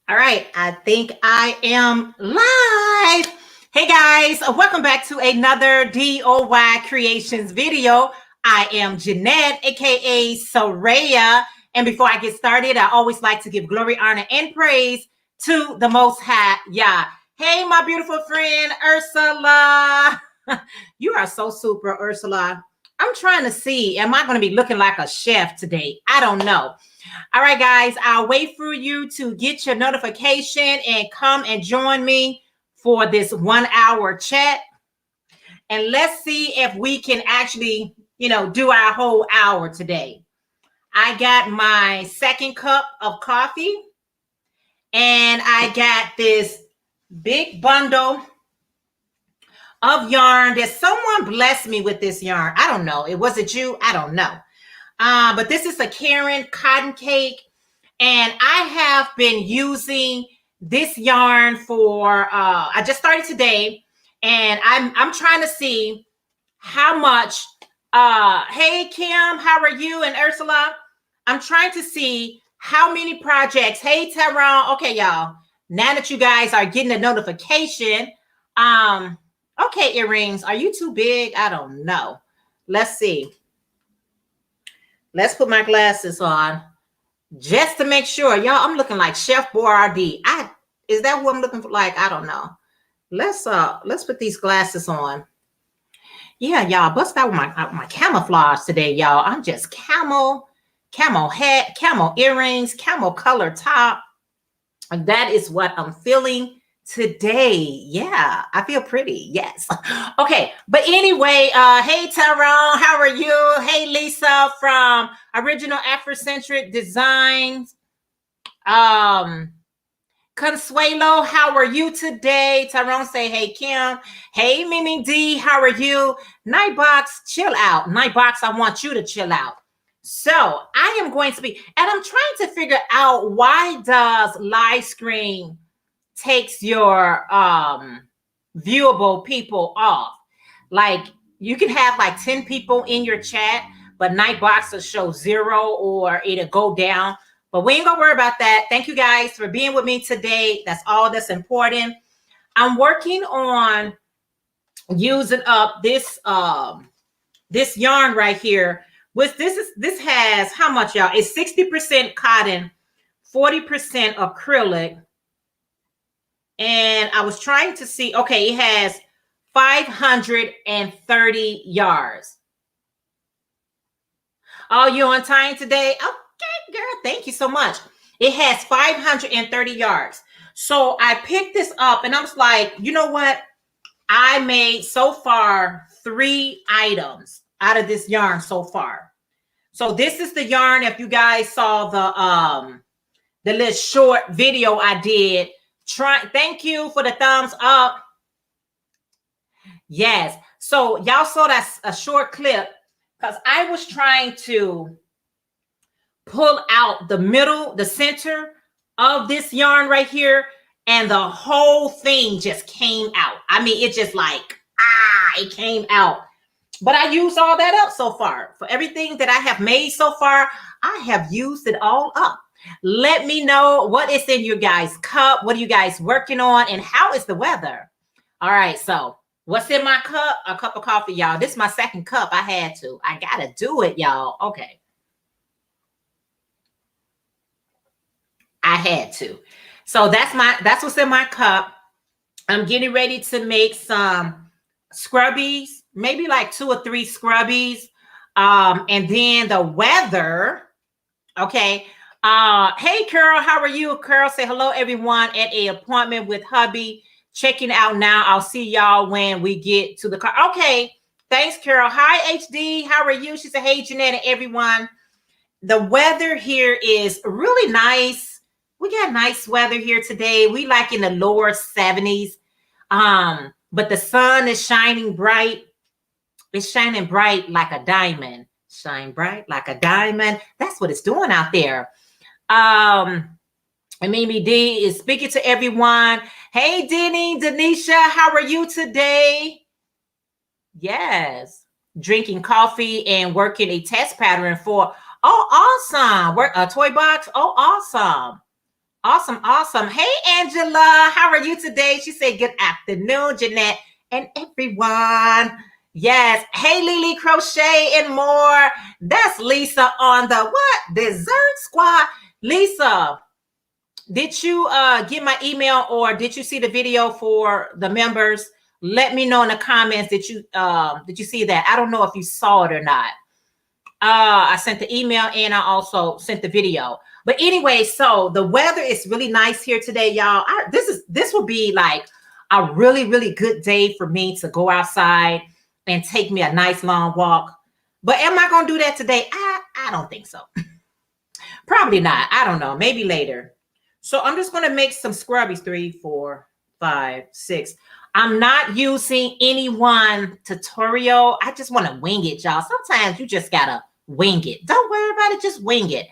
All right, I think I am live. Hey guys, welcome back to another DOY Creations video. I am Jeanette, aka Sarayah. And before I get started, I always like to give glory, honor, and praise to the Most High Yah. Hey, my beautiful friend Ursula. You are so super, Ursula. I'm trying to see, am I going to be looking like a chef today? I don't know. All right, guys, I'll wait for you to get your notification and come and join me for this 1 hour chat. And let's see if we can actually, do our whole hour today. I got my second cup of coffee and I got this big bundle of yarn that someone blessed me with this yarn. I don't know. Was it you? I don't know. But this is a Karen cotton cake. And I have been using this yarn for, I just started today. And I'm trying to see how much, hey, Kim, how are you? And Ursula, I'm trying to see how many projects. Hey, Tyrone. Okay, y'all. Now that you guys are getting a notification, okay, earrings, are you too big? I don't know. Let's see. Let's put my glasses on just to make sure. Y'all, I'm looking like Chef Boyardee. Is that what I'm looking for? Like, I don't know. Let's put these glasses on. Yeah, y'all, bust out with my camouflage today, y'all. I'm just camel hat, camel earrings, camel color top. And that is what I'm feeling today. Yeah, I feel pretty. Yes. Okay. But anyway, hey, Tyrone, how are you? Hey, Lisa from Original Afrocentric Designs. Consuelo, how are you today? Tyrone say, hey, Kim. Hey, Mimi D, how are you? Nightbox, chill out. Nightbox, I want you to chill out. So I am going to be, and I'm trying to figure out, why does live screen takes your viewable people off? Like, you can have like 10 people in your chat, but Nightbox will show 0 or it'll go down. But we ain't gonna worry about that. Thank you guys for being with me today. That's all that's important. I'm working on using up this this yarn right here. This has how much, y'all? It's 60% cotton, 40% acrylic. And I was trying to see, okay, it has 530 yards. Oh, you on time today? Okay, girl, thank you so much. It has 530 yards. So I picked this up and I was like, you know what? I made so far 3 items out of this yarn so far. So this is the yarn. If you guys saw the little short video I did, thank you for the thumbs up. Yes. So y'all saw that a short clip because I was trying to pull out the middle, the center of this yarn right here, and the whole thing just came out. I mean, it just like, it came out. But I used all that up so far. For everything that I have made so far, I have used it all up. Let me know what is in your guys' cup. What are you guys working on? And how is the weather? All right, so what's in my cup? A cup of coffee, y'all. This is my second cup. I had to. I got to do it, y'all. Okay. I had to. So that's what's in my cup. I'm getting ready to make some scrubbies, maybe like 2 or 3 scrubbies. And then the weather. Okay. Hey, Carol, how are you? Carol, say hello, everyone, at an appointment with hubby. Checking out now. I'll see y'all when we get to the car. Okay. Thanks, Carol. Hi, HD. How are you? She said, hey, Jeanette and everyone. The weather here is really nice. We got nice weather here today. We like in the lower 70s. But the sun is shining bright. It's shining bright like a diamond. Shine bright like a diamond. That's what it's doing out there. And Mimi D is speaking to everyone. Hey, Denny, Denisha, how are you today? Yes. Drinking coffee and working a test pattern for, oh, awesome. Work a toy box. Oh, awesome. Awesome, awesome. Hey, Angela, how are you today? She said, good afternoon, Jeanette and everyone. Yes. Hey, Lily Crochet and more. That's Lisa on the what? Dessert Squad. Lisa, did you get my email or did you see the video for the members? Let me know in the comments. Did you see that? I don't know if you saw it or not. I sent the email and I also sent the video. But anyway, so the weather is really nice here today, y'all. This will be like a really, really good day for me to go outside and take me a nice long walk. But am I going to do that today? I don't think so. Probably not. I don't know. Maybe later. So I'm just going to make some scrubbies. 3, 4, 5, 6. I'm not using any one tutorial. I just want to wing it, y'all. Sometimes you just got to wing it. Don't worry about it. Just wing it.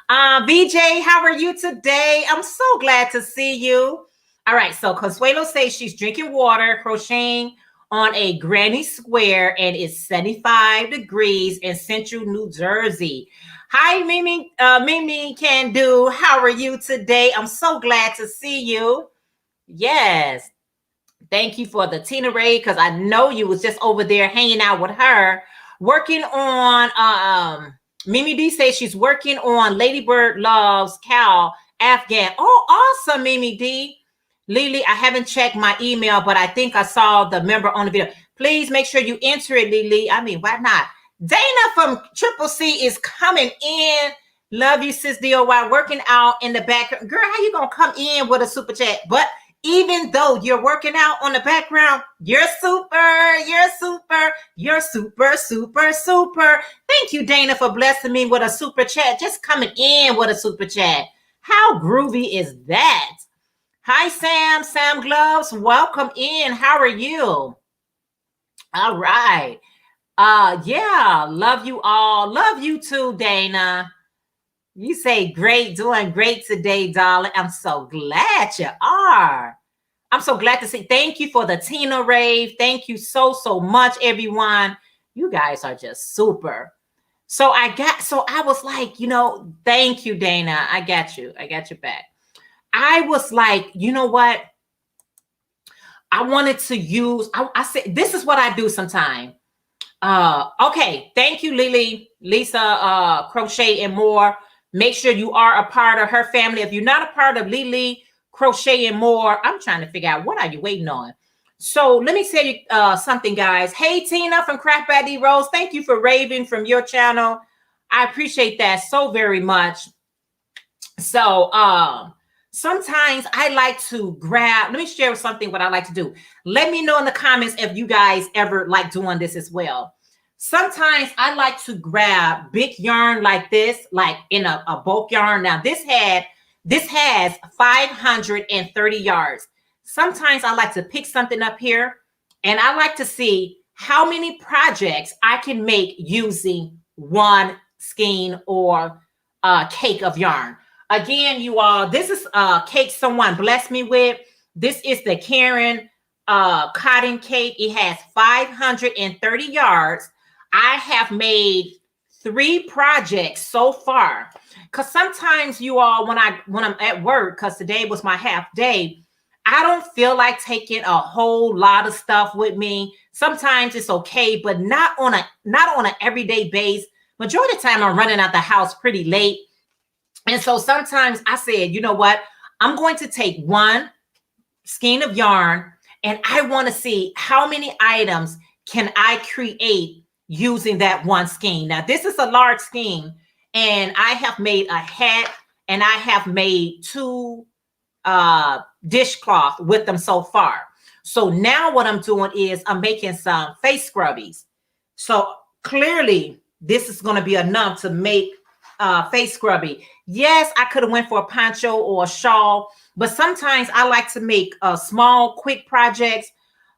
VJ, how are you today? I'm so glad to see you. All right. So Consuelo says she's drinking water, crocheting on a granny square, and it's 75 degrees in central New Jersey. Hi, Mimi. Mimi Can Do. How are you today? I'm so glad to see you. Yes. Thank you for the Tina Ray, because I know you was just over there hanging out with her, working on Mimi D says she's working on Ladybird Loves Cal Afghan. Oh, awesome, Mimi D. Lily, I haven't checked my email, but I think I saw the member on the video. Please make sure you enter it, Lily. I mean, why not? Dana from Triple C is coming in. Love you, sis DOY, working out in the background. Girl, how you gonna come in with a super chat? But even though you're working out on the background, you're super, you're super, you're super, super, super. Thank you, Dana, for blessing me with a super chat. Just coming in with a super chat. How groovy is that? Hi, Sam. Sam Gloves, welcome in. How are you? All right. Yeah, love you all. Love you too, Dana. You say great, doing great today, darling. I'm so glad you are. I'm so glad to see. Thank you for the Tina Rave. Thank you so, so much, everyone. You guys are just super. So I was like, thank you, Dana. I got you. I got your back. I was like, you know what? I wanted to use, I said, this is what I do sometimes. Okay. Thank you, Lily, Lisa, Crochet and More. Make sure you are a part of her family. If you're not a part of Lily, Crochet and More, I'm trying to figure out what are you waiting on. So let me tell you something, guys. Hey, Tina from Craft by D Rose. Thank you for raving from your channel. I appreciate that so very much. So sometimes I like to grab, let me share something what I like to do. Let me know in the comments if you guys ever like doing this as well. Sometimes I like to grab big yarn like this, like in a bulk yarn. Now this has 530 yards. Sometimes I like to pick something up here and I like to see how many projects I can make using one skein or cake of yarn. Again, you all, this is a cake someone blessed me with. This is the Karen cotton cake. It has 530 yards. I have made 3 projects so far. Because sometimes you all, when I'm at work, because today was my half day, I don't feel like taking a whole lot of stuff with me. Sometimes it's okay, but not on an everyday base. Majority of the time, I'm running out the house pretty late. And so sometimes I said, you know what? I'm going to take one skein of yarn and I want to see how many items can I create using that one skein. Now, this is a large skein and I have made a hat and I have made 2 dishcloth with them so far. So now what I'm doing is I'm making some face scrubbies. So clearly this is going to be enough to make face scrubby. Yes, I could have went for a poncho or a shawl, but sometimes I like to make small, quick projects.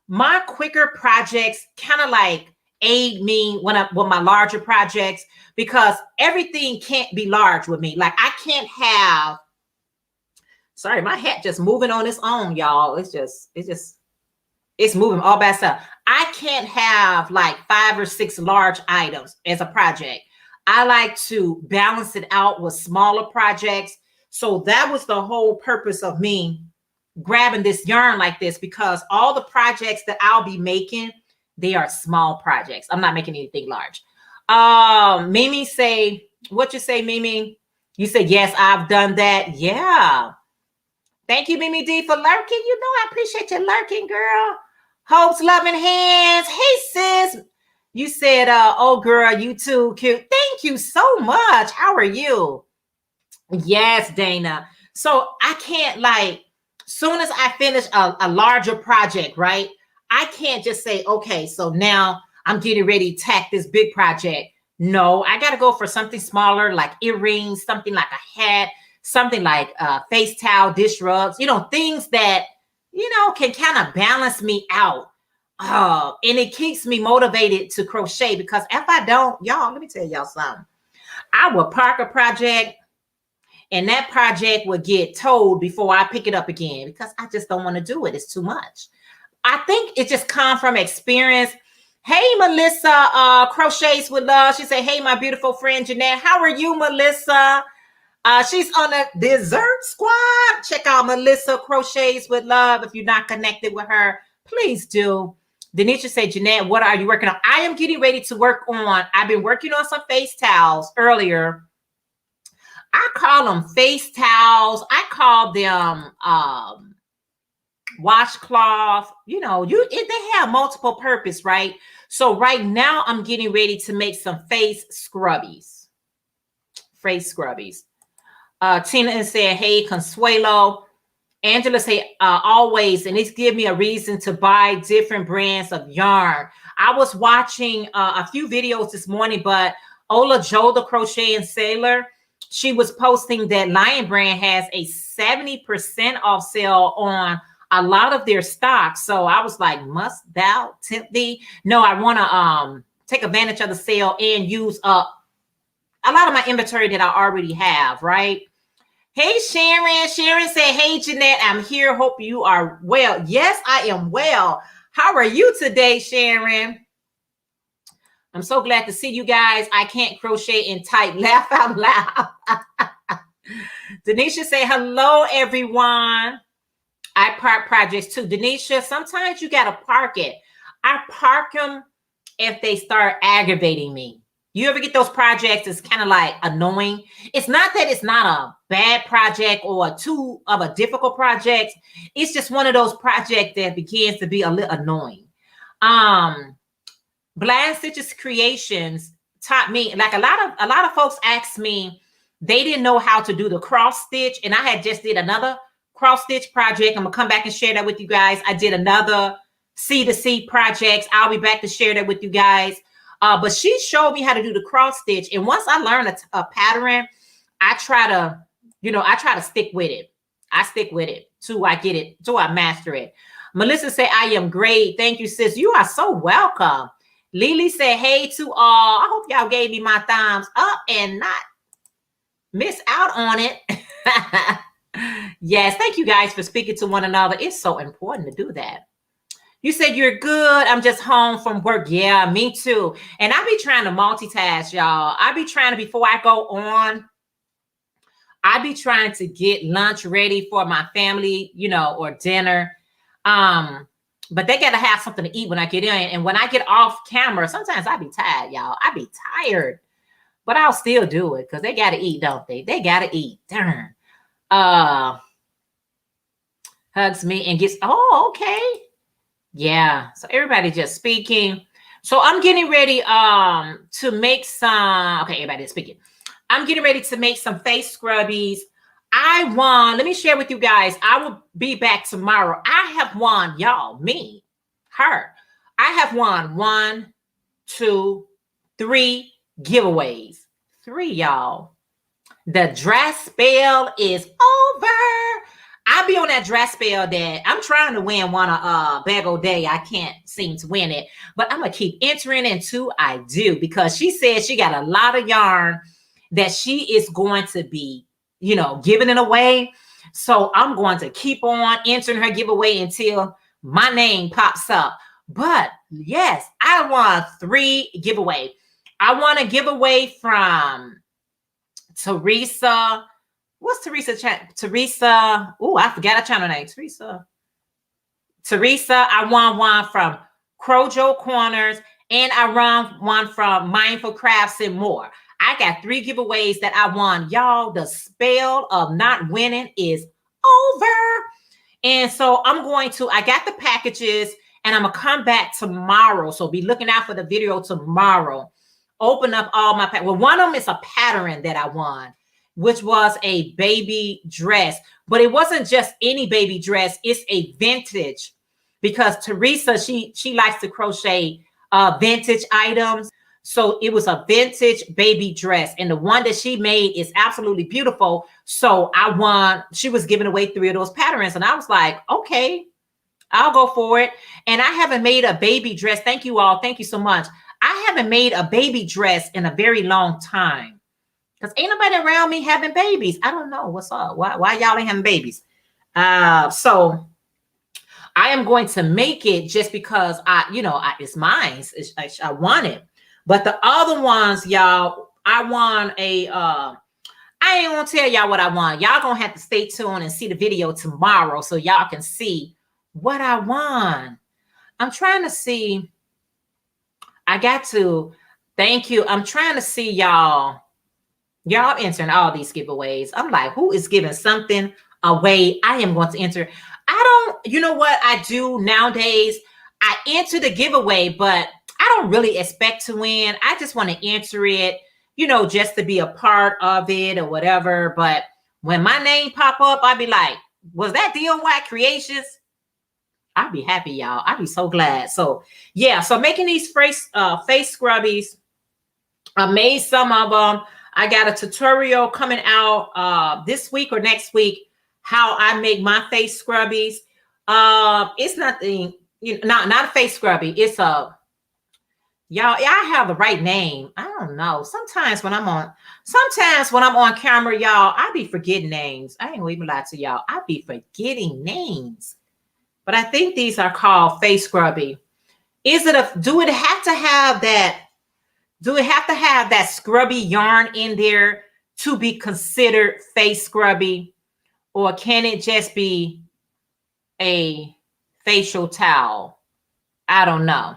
My quicker projects kind of like aid me with my larger projects because everything can't be large with me. Like I can't have, sorry, my hat just moving on its own, y'all. It's moving all by itself. I can't have like 5 or 6 large items as a project. I like to balance it out with smaller projects. So that was the whole purpose of me grabbing this yarn like this, because all the projects that I'll be making, they are small projects. I'm not making anything large. Mimi say, what you say, Mimi? You said, yes, I've done that. Yeah. Thank you, Mimi D, for lurking. You know, I appreciate you lurking, girl. Hope's loving hands. Hey, sis. You said, oh, girl, you too cute. Thank you so much. How are you? Yes, Dana. So I can't, like, soon as I finish a larger project, right? I can't just say, okay, so now I'm getting ready to tack this big project. No, I got to go for something smaller, like earrings, something like a hat, something like face towel, dish rugs, you know, things that, you know, can kind of balance me out. And it keeps me motivated to crochet, because if I don't, y'all, let me tell y'all something. I will park a project and that project would get told before I pick it up again, because I just don't want to do it. It's too much. I think it just comes from experience. Hey, Melissa, Crochets with Love. She said, hey, my beautiful friend, Jeanette. How are you, Melissa? She's on the dessert squad. Check out Melissa Crochets with Love. If you're not connected with her, please do. Denisha said, Jeanette, what are you working on? I am getting ready to work on, I've been working on some face towels earlier. I call them face towels. I call them washcloth. You know, they have multiple purpose, right? So right now I'm getting ready to make some face scrubbies. Face scrubbies. Tina said, hey, Consuelo. Angela said, always, and it's give me a reason to buy different brands of yarn. I was watching a few videos this morning, but Ola Jo, the Crochet and Sailor, she was posting that Lion Brand has a 70% off sale on a lot of their stock. So I was like, must thou tempt thee? No, I want to take advantage of the sale and use up a lot of my inventory that I already have, right? Hey, Sharon. Sharon said, hey, Jeanette, I'm here. Hope you are well. Yes, I am well. How are you today, Sharon? I'm so glad to see you guys. I can't crochet and type. Laugh out loud. Denisha say, hello, everyone. I park projects too. Denisha, sometimes you got to park it. I park them if they start aggravating me. You ever get those projects that's kind of like annoying? It's not that it's not a bad project or too of a difficult project. It's just one of those projects that begins to be a little annoying. Blind Stitches Creations taught me, like a lot of folks asked me, they didn't know how to do the cross stitch, and I had just did another cross stitch project. I'm gonna come back and share that with you guys. I did another C to C projects. I'll be back to share that with you guys. But she showed me how to do the cross stitch, and once I learned a pattern, I try to stick with it. I stick with it till I get it, till I master it. Melissa said, I am great. Thank you, sis. You are so welcome. Lily said, hey to all. I hope y'all gave me my thumbs up and not miss out on it. Yes, thank you guys for speaking to one another. It's so important to do that. You said you're good. I'm just home from work. Yeah, me too. And I be trying to multitask, y'all. I be trying to, before I go on, I be trying to get lunch ready for my family, you know, or dinner. But they got to have something to eat when I get in. And when I get off camera, sometimes I be tired, y'all. I be tired. But I'll still do it because they got to eat, don't they? They got to eat. Darn. Hugs me and gets, oh, okay. Yeah. So everybody just speaking. So I'm getting ready to make some, okay, everybody is speaking. I'm getting ready to make some face scrubbies. I won. Let me share with you guys. I will be back tomorrow. I have won, y'all, me, her. I have won 1, 2, 3 giveaways. 3, y'all. The dress spell is over. I'll be on that dress spell that I'm trying to win one bag o' day. I can't seem to win it, but I'm going to keep entering until I do, because she said she got a lot of yarn that she is going to be, you know, giving it away. So I'm going to keep on entering her giveaway until my name pops up. But yes, I won 3 giveaway. I want to give away from Teresa. what's Teresa? Teresa. Oh, I forgot her channel name. Teresa. I won one from Crojo Corners, and I won one from Mindful Crafts and More. I got 3 giveaways that I won. Y'all, the spell of not winning is over. And so I got the packages, and I'm going to come back tomorrow. So be looking out for the video tomorrow. Open up all my well, one of them is a pattern that I won, which was a baby dress. But it wasn't just any baby dress. It's a vintage, because Teresa, she likes to crochet vintage items. So it was a vintage baby dress. And the one that she made is absolutely beautiful. So I won. She was giving away 3 of those patterns. And I was like, okay, I'll go for it. And I haven't made a baby dress. Thank you all. Thank you so much. I haven't made a baby dress in a very long time, because ain't nobody around me having babies. I don't know what's up. Why y'all ain't having babies? So I am going to make it just because it's mine. I want it. But the other ones, y'all, I want I ain't gonna tell y'all what I want. Y'all gonna have to stay tuned and see the video tomorrow so y'all can see what I want. I'm trying to see. Thank you. I'm trying to see y'all entering all these giveaways. I'm like, who is giving something away? I am going to enter. You know what I do nowadays? I enter the giveaway, but I don't really expect to win. I just want to enter it, just to be a part of it or whatever. But when my name pop up, I'd be like, was that DOYcreations? I'd be happy, y'all. I'd be so glad. So yeah, so making these face scrubbies. I made some of them. I got a tutorial coming out this week or next week, how I make my face scrubbies. It's nothing, not a face scrubby. It's y'all, I have the right name. I don't know. Sometimes when I'm on camera, y'all, I be forgetting names. I ain't gonna even lie to y'all. I be forgetting names. But I think these are called face scrubby. Do it have to have that scrubby yarn in there to be considered face scrubby? Or can it just be a facial towel? I don't know.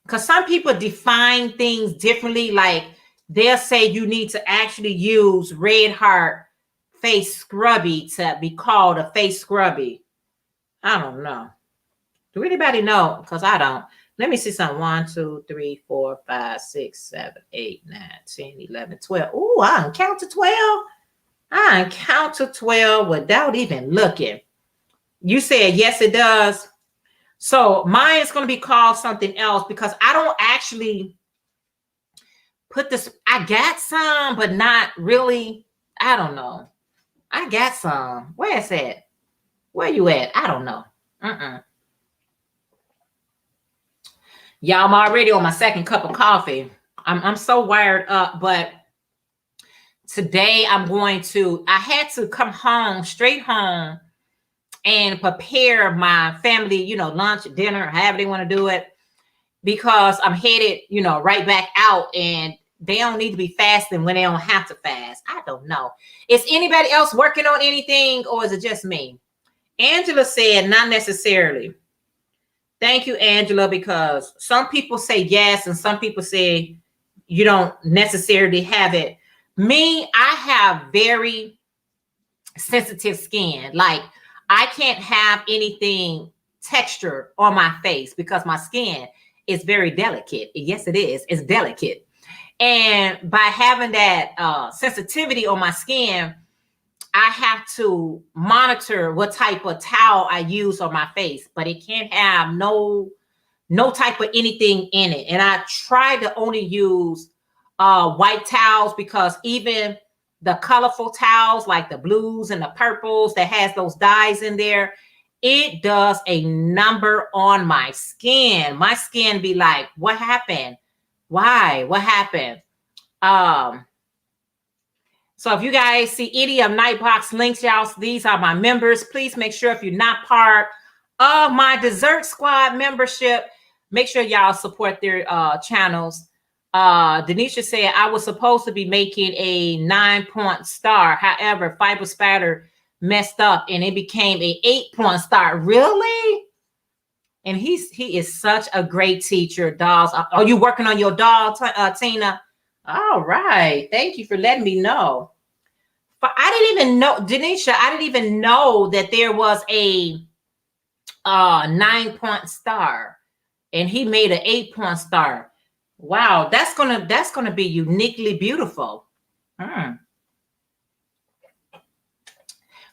Because some people define things differently. Like they'll say you need to actually use Red Heart face scrubby to be called a face scrubby. I don't know. Do anybody know? Because I don't. Let me see something. 1, 2, 3, 4, 5, 6, 7, 8, 9, 10, 11, 12. Oh, I can count to 12. I can count to 12 without even looking. You said yes, it does. So mine is going to be called something else, because I don't actually put this. I got some, but not really. I don't know. I got some. Where is it? Where you at? I don't know. Y'all, I'm already on my 2nd cup of coffee. I'm so wired up, but today I had to come home, straight home, and prepare my family, lunch, dinner, however they want to do it, because I'm headed, right back out, and they don't need to be fasting when they don't have to fast. I don't know. Is anybody else working on anything, or is it just me? Angela said, not necessarily. Thank you, Angela, because some people say yes, and some people say you don't necessarily have it. Me, I have very sensitive skin. Like, I can't have anything texture on my face because my skin is very delicate. Yes, it is. It's delicate. And by having that sensitivity on my skin, I have to monitor what type of towel I use on my face, but it can't have no type of anything in it. And I try to only use white towels, because even the colorful towels like the blues and the purples that has those dyes in there, it does a number on my skin. My skin be like, what happened? Why? What happened? So if you guys see any of Nightbox links, y'all, these are my members. Please make sure, if you're not part of my Dessert Squad membership, make sure y'all support their channels. Denisha said, I was supposed to be making a 9-point star. However, fiber spatter messed up and it became a 8-point star. Really? And he is such a great teacher. Dolls. Are you working on your doll, Tina? All right. Thank you for letting me know. But I didn't even know, Denisha, I didn't even know that there was a 9-point star. And he made an 8-point star. Wow, that's gonna be uniquely beautiful.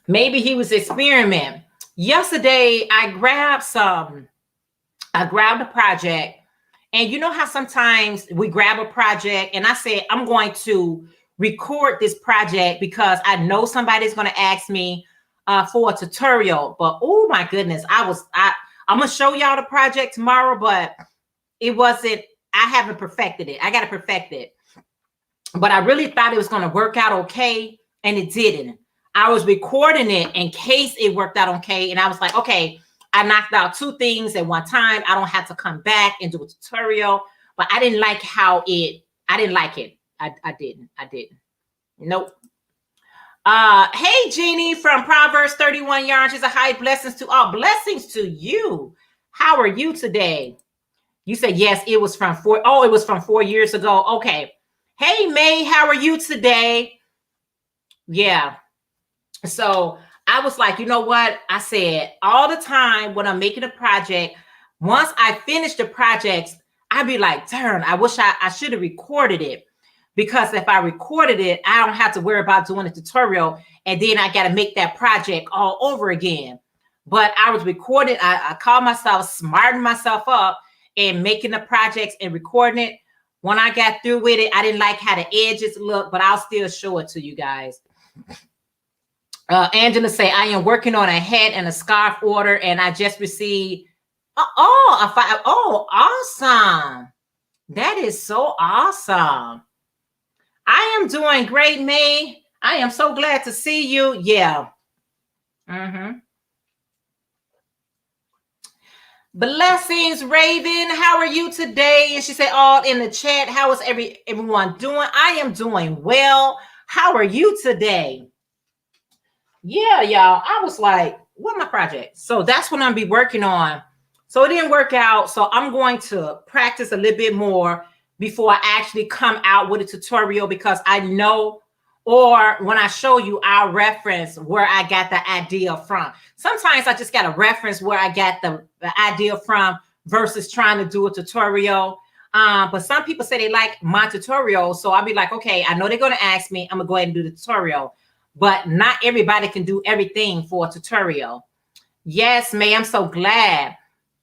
Maybe he was experimenting. Yesterday, I grabbed a project, and you know how sometimes we grab a project, and I said I'm going to record this project because I know somebody's going to ask me for a tutorial. But oh my goodness, I'm gonna show y'all the project tomorrow, but it wasn't. I haven't perfected it. I got to perfect it. But I really thought it was going to work out okay, and it didn't. I was recording it in case it worked out okay, and I was like, okay, I knocked out 2 things at one time. I don't have to come back and do a tutorial. But I didn't like I didn't like it. I didn't. Nope. Hey, Jeannie from Proverbs 31 Yarn. She's a high blessings to all. Blessings to you. How are you today? You said, yes, it was from 4. Oh, it was from 4 years ago. Okay. Hey, May, how are you today? Yeah. So I was like, you know what? I said all the time when I'm making a project, once I finish the projects, I'd be like, darn, I wish I should have recorded it. Because if I recorded it, I don't have to worry about doing a tutorial. And then I got to make that project all over again. But I was recording. I called myself smarting myself up and making the projects and recording it. When I got through with it, I didn't like how the edges look, but I'll still show it to you guys. Angela say, I am working on a hat and a scarf order, and I just received, awesome. That is so awesome. I am doing great, May. I am so glad to see you. Yeah. Blessings, Raven. How are you today? And she said, all in the chat. How is everyone doing? I am doing well. How are you today? Yeah, y'all. I was like, what my project? So that's what I'm be working on. So it didn't work out. So I'm going to practice a little bit more before I actually come out with a tutorial, because I know, or when I show you, I'll reference where I got the idea from. Sometimes I just got to reference where I got the idea from versus trying to do a tutorial. But some people say they like my tutorial. So I'll be like, okay, I know they're going to ask me. I'm going to go ahead and do the tutorial. But not everybody can do everything for a tutorial. Yes, May, I'm so glad.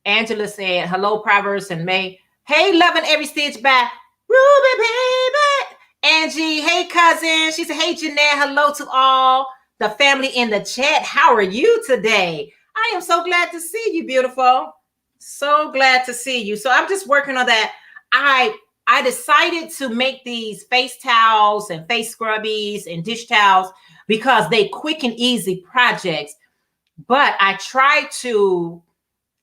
Angela said, hello, Proverbs and May. Hey, loving every stitch by Ruby, baby. Angie, hey, cousin. She said, hey, Jeanette, hello to all the family in the chat. How are you today? I am so glad to see you, beautiful. So glad to see you. So I'm just working on that. I decided to make these face towels and face scrubbies and dish towels because they quick and easy projects. But I try to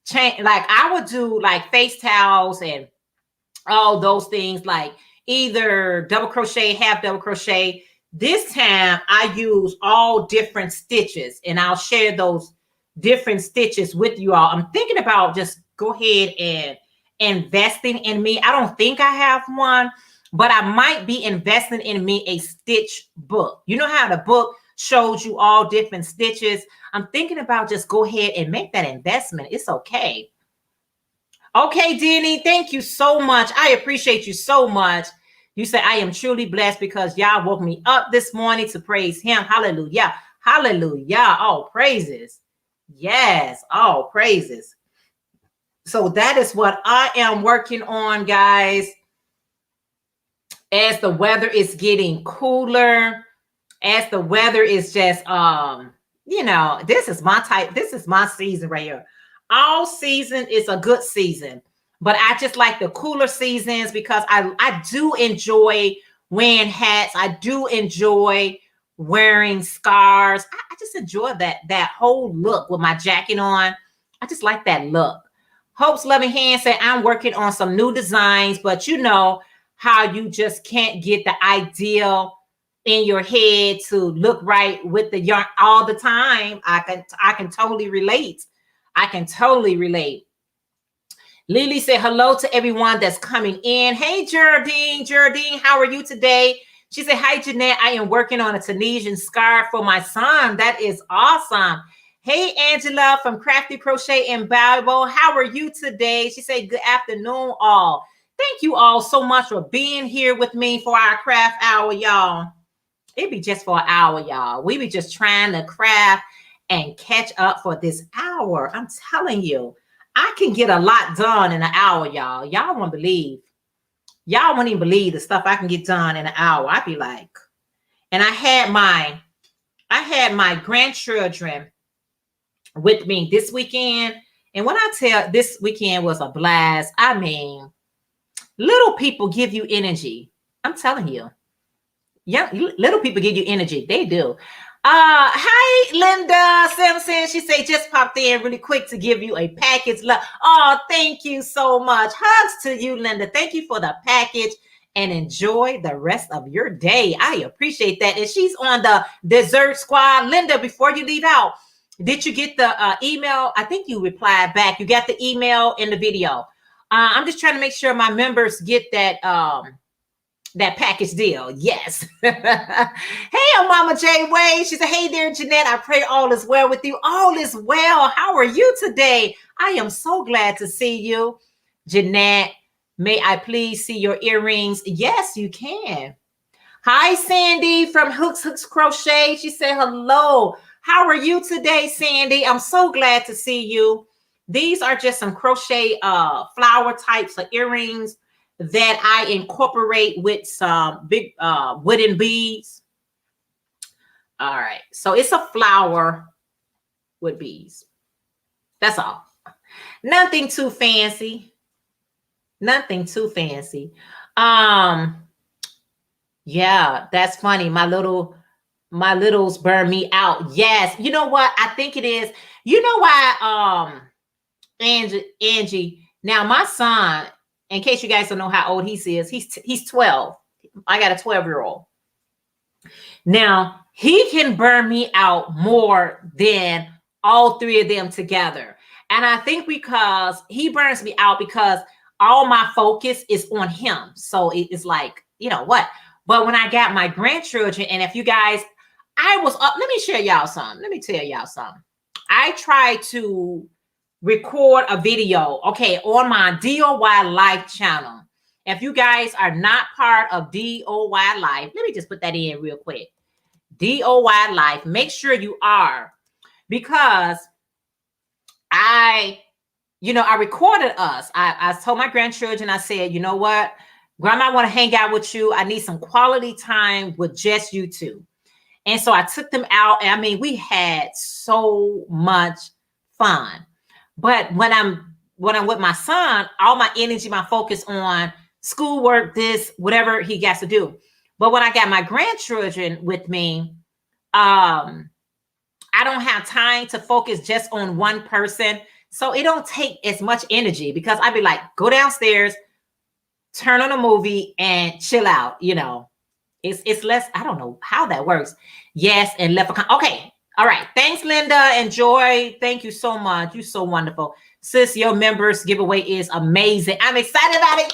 change, like I would do like face towels and all those things, like either double crochet, half double crochet. This time I use all different stitches, and I'll share those different stitches with you all. I'm thinking about just go ahead and investing in me. I don't think I have one, but I might be investing in me a stitch book. You know how the book shows you all different stitches? I'm thinking about just go ahead and make that investment. It's okay. Okay, Denny, thank you so much. I appreciate you so much. You say, I am truly blessed because y'all woke me up this morning to praise him. Hallelujah. Hallelujah. All praises. Yes, all praises. So that is what I am working on, guys. As the weather is getting cooler, as the weather is just, you know, this is my type. This is my season right here. All season is a good season, but I just like the cooler seasons because I do enjoy wearing hats. I do enjoy wearing scarves. I just enjoy that whole look with my jacket on. I just like that look. Hope's Loving Hand said, I'm working on some new designs, but you know, how you just can't get the ideal in your head to look right with the yarn all the time. I can totally relate. I can totally relate. Lily said hello to everyone that's coming in. Hey, Geraldine. Geraldine, how are you today? She said, hi, Jeanette. I am working on a Tunisian scarf for my son. That is awesome. Hey, Angela from Crafty Crochet and Bible. How are you today? She said, good afternoon, all. Thank you all so much for being here with me for our craft hour, y'all. It'd be just for an hour, y'all. We be just trying to craft and catch up for this hour. I'm telling you, I can get a lot done in an hour, y'all. Y'all won't believe. Y'all won't even believe the stuff I can get done in an hour. I'd be like, and I had my grandchildren with me this weekend. And when I tell this weekend was a blast, I mean, little people give you energy. I'm telling you. Yeah, little people give you energy. They do. Hi, Linda Simpson. She said, just popped in really quick to give you a package. Oh, thank you so much. Hugs to you, Linda. Thank you for the package and enjoy the rest of your day. I appreciate that. And she's on the dessert squad. Linda, before you leave out, did you get the email? I think you replied back. You got the email in the video. I'm just trying to make sure my members get that that package deal. Yes. Hey, Mama J Way. She said, hey there, Jeanette. I pray all is well with you. All is well. How are you today? I am so glad to see you. Jeanette, may I please see your earrings? Yes, you can. Hi, Sandy from Hooks Crochet. She said, hello. How are you today, Sandy? I'm so glad to see you. These are just some crochet flower types of earrings that I incorporate with some big wooden beads. All right. So it's a flower with beads. That's all. Nothing too fancy. Nothing too fancy. Yeah, that's funny. My littles burn me out. Yes. You know what? I think it is. You know why, Angie. Now, my son, in case you guys don't know how old he is, he's 12. I got a 12-year-old. Now, he can burn me out more than all three of them together. And I think because he burns me out because all my focus is on him. So it's like, you know what? But when I got my grandchildren, and if you guys, I was up, let me share y'all something. Let me tell y'all something. I tried to record a video, okay, on my DOY Life channel. If you guys are not part of DOY Life, let me just put that in real quick. DOY Life, make sure you are, because I recorded us. I told my grandchildren, I said, you know what, Grandma, I want to hang out with you. I need some quality time with just you two. And so I took them out. And I mean, we had so much fun. But when I'm with my son, all my energy, my focus on schoolwork, this, whatever he gets to do. But when I got my grandchildren with me, I don't have time to focus just on one person. So it don't take as much energy, because I'd be like, go downstairs, turn on a movie and chill out. You know, it's less. I don't know how that works. Yes. And left. Okay. All right. Thanks, Linda. Enjoy. Thank you so much. You're so wonderful. Sis, your members giveaway is amazing. I'm excited about it.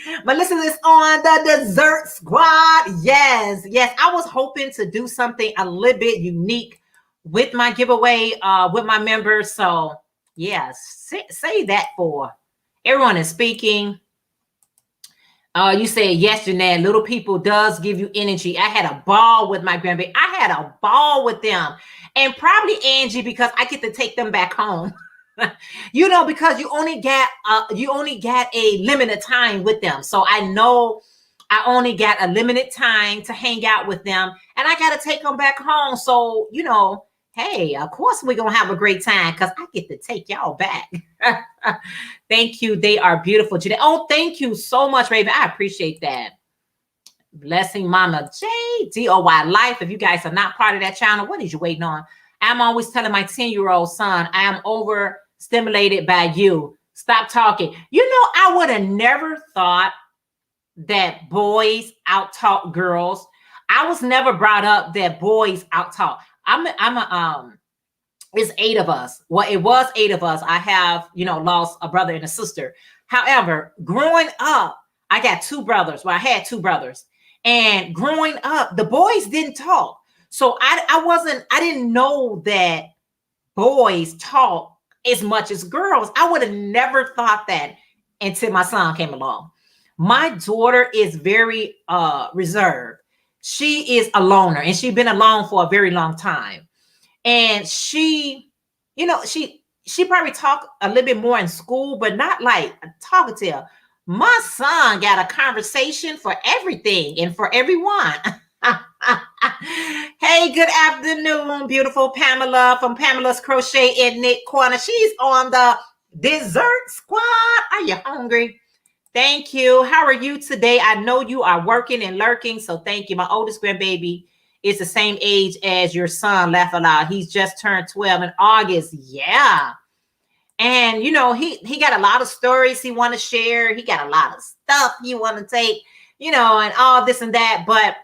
Yeah! Melissa is on the dessert squad. Yes. Yes. I was hoping to do something a little bit unique with my giveaway, with my members. So yeah, say that for everyone is speaking. You said, yes, Jeanette, little people does give you energy. I had a ball with my grandbaby. I had a ball with them. And probably Angie, because I get to take them back home. You know, because you only get a limited time with them. So I know I only got a limited time to hang out with them. And I got to take them back home. So, you know, hey, of course we're going to have a great time, because I get to take y'all back. Thank you. They are beautiful. Jeanette. Oh, thank you so much, Raven. I appreciate that. Blessing Mama J, DOY Life. If you guys are not part of that channel, what is you waiting on? I'm always telling my 10-year-old son, I am overstimulated by you. Stop talking. You know, I would have never thought that boys out-talk girls. I was never brought up that boys out-talk. It's 8 of us. Well, it was 8 of us. I have, lost a brother and a sister. However, growing up, I got 2 brothers. Well, I had 2 brothers. And growing up, the boys didn't talk. So I didn't know that boys talk as much as girls. I would have never thought that until my son came along. My daughter is very reserved. She is a loner, and she's been alone for a very long time. And she probably talk a little bit more in school, but not like talkative. My son got a conversation for everything and for everyone. Hey, good afternoon, beautiful Pamela from Pamela's Crochet and Knit Corner. She's on the dessert squad. Are you hungry? Thank you. How are you today? I know you are working and lurking, so thank you. My oldest grandbaby is the same age as your son, laugh aloud. He's just turned 12 in August. Yeah. And, he got a lot of stories he want to share. He got a lot of stuff he want to take, and all this and that. But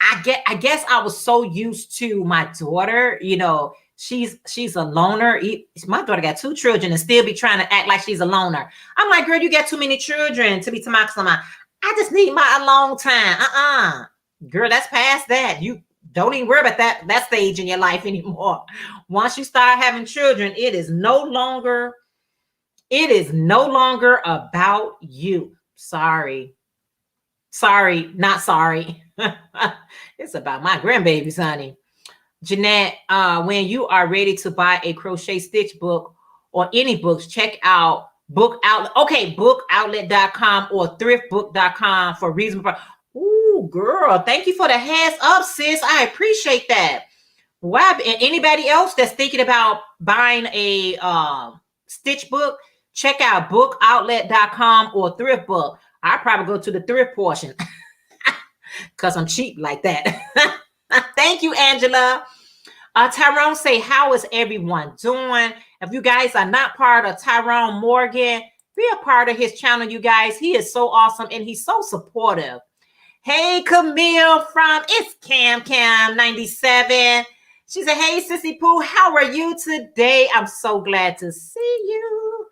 I guess I was so used to my daughter, she's a loner. My daughter got 2 children and still be trying to act like she's a loner. I'm like, girl, you got too many children to be to my. I just need my alone time. Girl, that's past that. You don't even worry about that stage in your life anymore. Once you start having children, it is no longer about you. Sorry, not sorry. It's about my grandbabies, honey. Jeanette, when you are ready to buy a crochet stitch book or any books, check out Book Outlet. Okay, bookoutlet.com or thriftbook.com for reasonable. Ooh, girl, thank you for the heads up, sis. I appreciate that. Wow. And anybody else that's thinking about buying a stitch book, check out bookoutlet.com or thrift book. I probably go to the thrift portion because I'm cheap like that. Thank you, Angela. Tyrone say, how is everyone doing? If you guys are not part of Tyrone Morgan, be a part of his channel, you guys. He is so awesome and he's so supportive. Hey, Camille from It's Cam 97. She said, hey, Sissy Pooh, how are you today? I'm so glad to see you.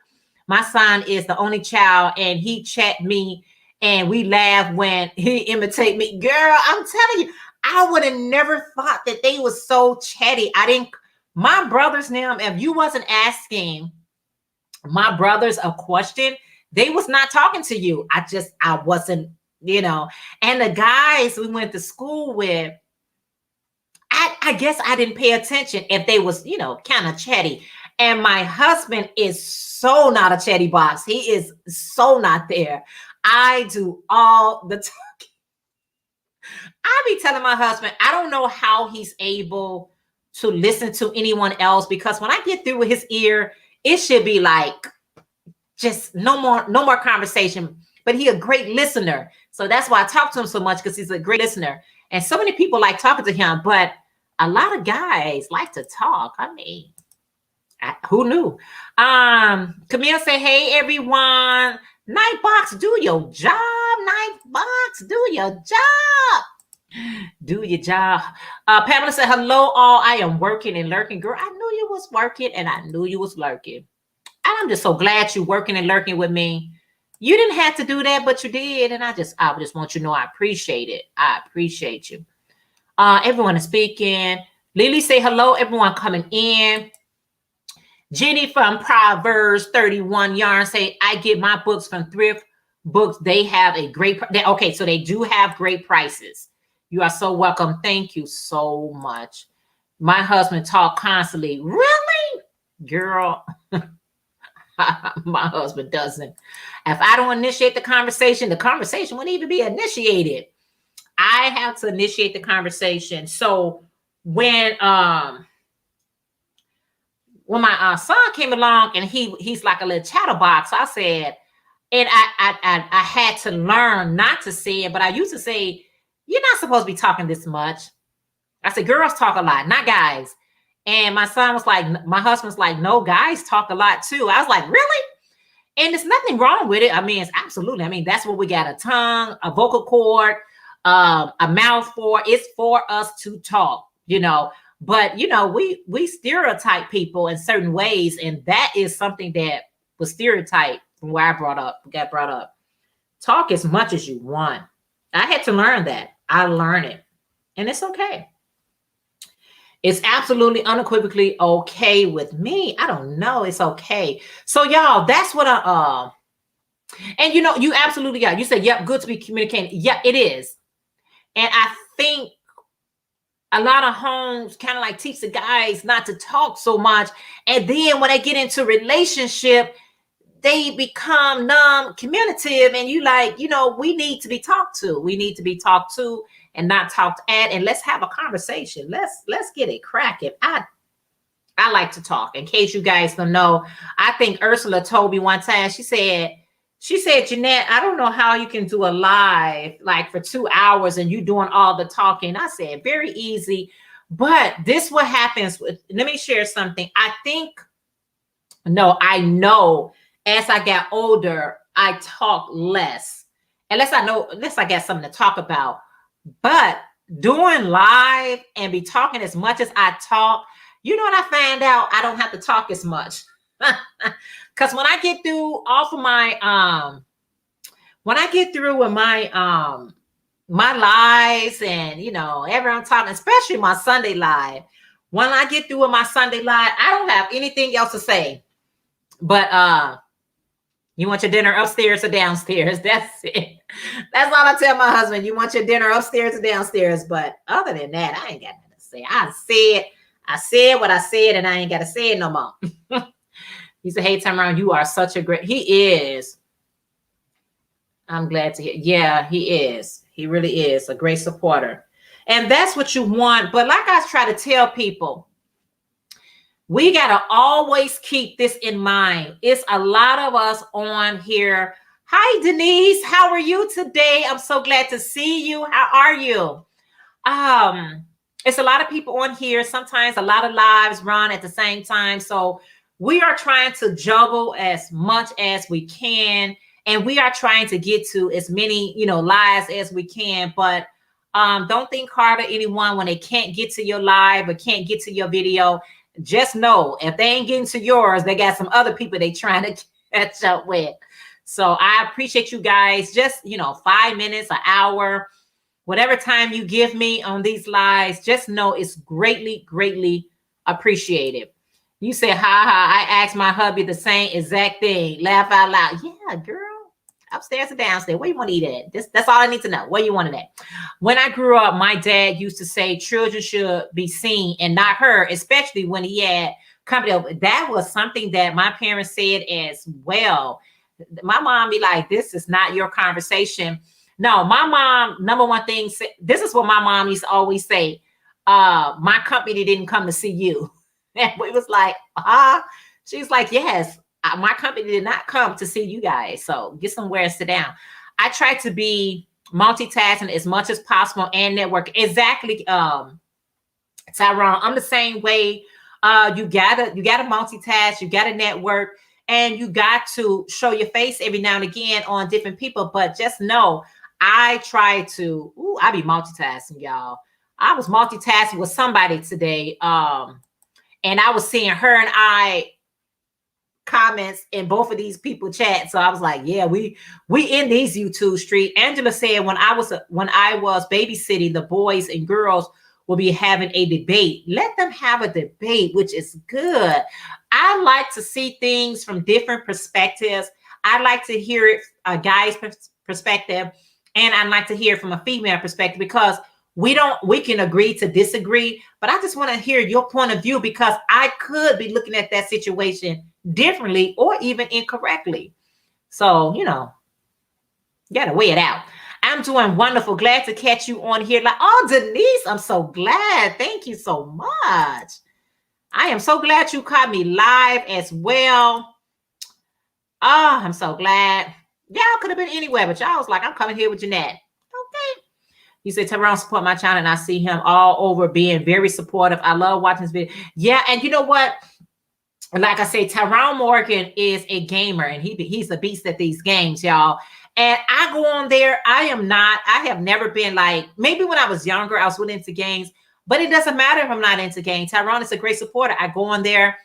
My son is the only child and he chat me and we laugh when he imitate me. Girl, I'm telling you, I would have never thought that they were so chatty. My brothers now, if you wasn't asking my brothers a question, they was not talking to you. I wasn't, and the guys we went to school with, I guess I didn't pay attention if they was, kind of chatty. And my husband is so not a chatty box. He is so not there. I do all the talking. I be telling my husband, I don't know how he's able to listen to anyone else, because when I get through with his ear, it should be like just no more conversation. But he a great listener. So that's why I talk to him so much, because he's a great listener. And so many people like talking to him, but a lot of guys like to talk. I mean, who knew? Camille say, hey, everyone. Nightbox, do your job. Nightbox, do your job. Do your job. Pamela said, hello, all. I am working and lurking. Girl, I knew you was working and I knew you was lurking. And I'm just so glad you're working and lurking with me. You didn't have to do that, but you did. And I just want you to know I appreciate it. I appreciate you. Everyone is speaking. Lily say hello, everyone coming in. Jenny from Proverbs 31 Yarn say, I get my books from thrift books. They have a great, okay, so they do have great prices. You are so welcome. Thank you so much. My husband talk constantly. Really? Girl, my husband doesn't. If I don't initiate the conversation wouldn't even be initiated. I have to initiate the conversation. So when my son came along and he's like a little chatterbox, I said, and I had to learn not to say it, but I used to say, you're not supposed to be talking this much. I said, girls talk a lot, not guys. And my husband's like, no, guys talk a lot too. I was like, really? And there's nothing wrong with it. I mean, it's absolutely. I mean, that's what we got: a tongue, a vocal cord, a mouth for. It's for us to talk, you know. But you know, we stereotype people in certain ways, and that is something that was stereotyped from where I got brought up. Talk as much as you want. I had to learn that. I learned it, and it's okay. It's absolutely unequivocally okay with me. I don't know. It's okay. So y'all, that's what and you know, you absolutely got, you said, yep, good to be communicating. Yeah, it is. And I think a lot of homes kind of like teach the guys not to talk so much. And then when they get into relationship, they become non-communicative, and you like, you know, we need to be talked to. We need to be talked to and not talked at, and let's have a conversation. Let's get it cracking. I like to talk. In case you guys don't know, I think Ursula told me one time, she said, Jeanette, I don't know how you can do a live like for 2 hours and you doing all the talking. I said, very easy. But this what happens with, let me share something. I know as I got older, I talk less. Unless I got something to talk about. But doing live and be talking as much as I talk, you know what I found out? I don't have to talk as much. Because when I get through off of my when I get through with my my lives, and you know, everyone talking, especially my Sunday live. When I get through with my Sunday live, I don't have anything else to say. But you want your dinner upstairs or downstairs? That's it. That's all I tell my husband. You want your dinner upstairs or downstairs? But other than that, I ain't got nothing to say. I said what I said, and I ain't got to say it no more. He said, hey, Tyrone, you are such a great, he is. I'm glad to hear. Yeah, he is. He really is a great supporter. And that's what you want. But like I try to tell people, we got to always keep this in mind. It's a lot of us on here. Hi, Denise. How are you today? I'm so glad to see you. How are you? It's a lot of people on here. Sometimes a lot of lives run at the same time. So we are trying to juggle as much as we can. And we are trying to get to as many, you know, lives as we can. But don't think hard of anyone when they can't get to your live or can't get to your video. Just know if they ain't getting to yours, they got some other people they trying to catch up with. So I appreciate you guys. Just, you know, 5 minutes, an hour, whatever time you give me on these lives, just know it's greatly, greatly appreciated. You say, ha ha, I asked my hubby the same exact thing. Laugh out loud. Yeah, girl. Upstairs or downstairs? Where you want to eat at? That's all I need to know. Where you want it at? When I grew up, my dad used to say children should be seen and not heard, especially when he had company. That was something that my parents said as well. My mom be like, this is not your conversation. No, my mom, number one thing, this is what my mom used to always say. My company didn't come to see you. And we was like, she's like, yes. My company did not come to see you guys. So get somewhere and sit down. I try to be multitasking as much as possible and network. Exactly. Tyrone, I'm the same way. You gotta multitask, you gotta network, and you got to show your face every now and again on different people. But just know, I try to, I be multitasking, y'all. I was multitasking with somebody today. And I was seeing her and I comments in both of these people chat. So I was like, yeah, we in these YouTube street. Angela said when I was babysitting, the boys and girls will be having a debate. Let them have a debate, which is good. I like to see things from different perspectives. I like to hear it a guy's perspective, and I like to hear it from a female perspective, because we can agree to disagree, but I just want to hear your point of view, because I could be looking at that situation differently or even incorrectly. So, you know, you got to weigh it out. I'm doing wonderful. Glad to catch you on here. Like, oh, Denise, I'm so glad. Thank you so much. I am so glad you caught me live as well. Oh, I'm so glad. Y'all could have been anywhere, but y'all was like, I'm coming here with Jeanette. Okay. He said, Tyrone support my channel, and I see him all over being very supportive. I love watching this video. Yeah, and you know what? Like I say, Tyrone Morgan is a gamer, and he's a beast at these games, y'all. And I go on there. I have never been like, maybe when I was younger, I was really into games, but it doesn't matter if I'm not into games. Tyrone is a great supporter. I go on there.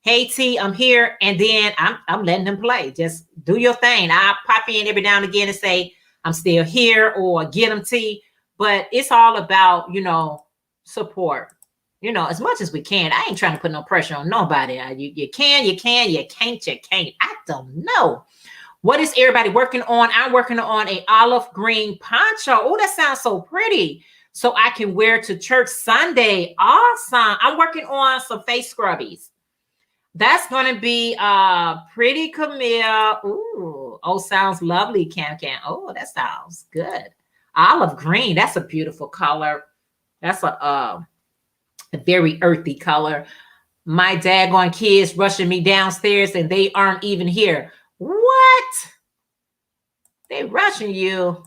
Hey T, I'm here, and then I'm letting them play. Just do your thing. I pop in every now and again and say I'm still here or get them T. But it's all about, you know, support. You know, as much as we can. I ain't trying to put no pressure on nobody. You can, you can't. I don't know. What is everybody working on? I'm working on a olive green poncho. Oh, that sounds so pretty. So I can wear to church Sunday. Awesome. I'm working on some face scrubbies. That's going to be pretty, Camille. Ooh, oh, sounds lovely, Cam. Oh, that sounds good. Olive green. That's a beautiful color. That's a very earthy color. My daggone kids rushing me downstairs and they aren't even here. What? They rushing you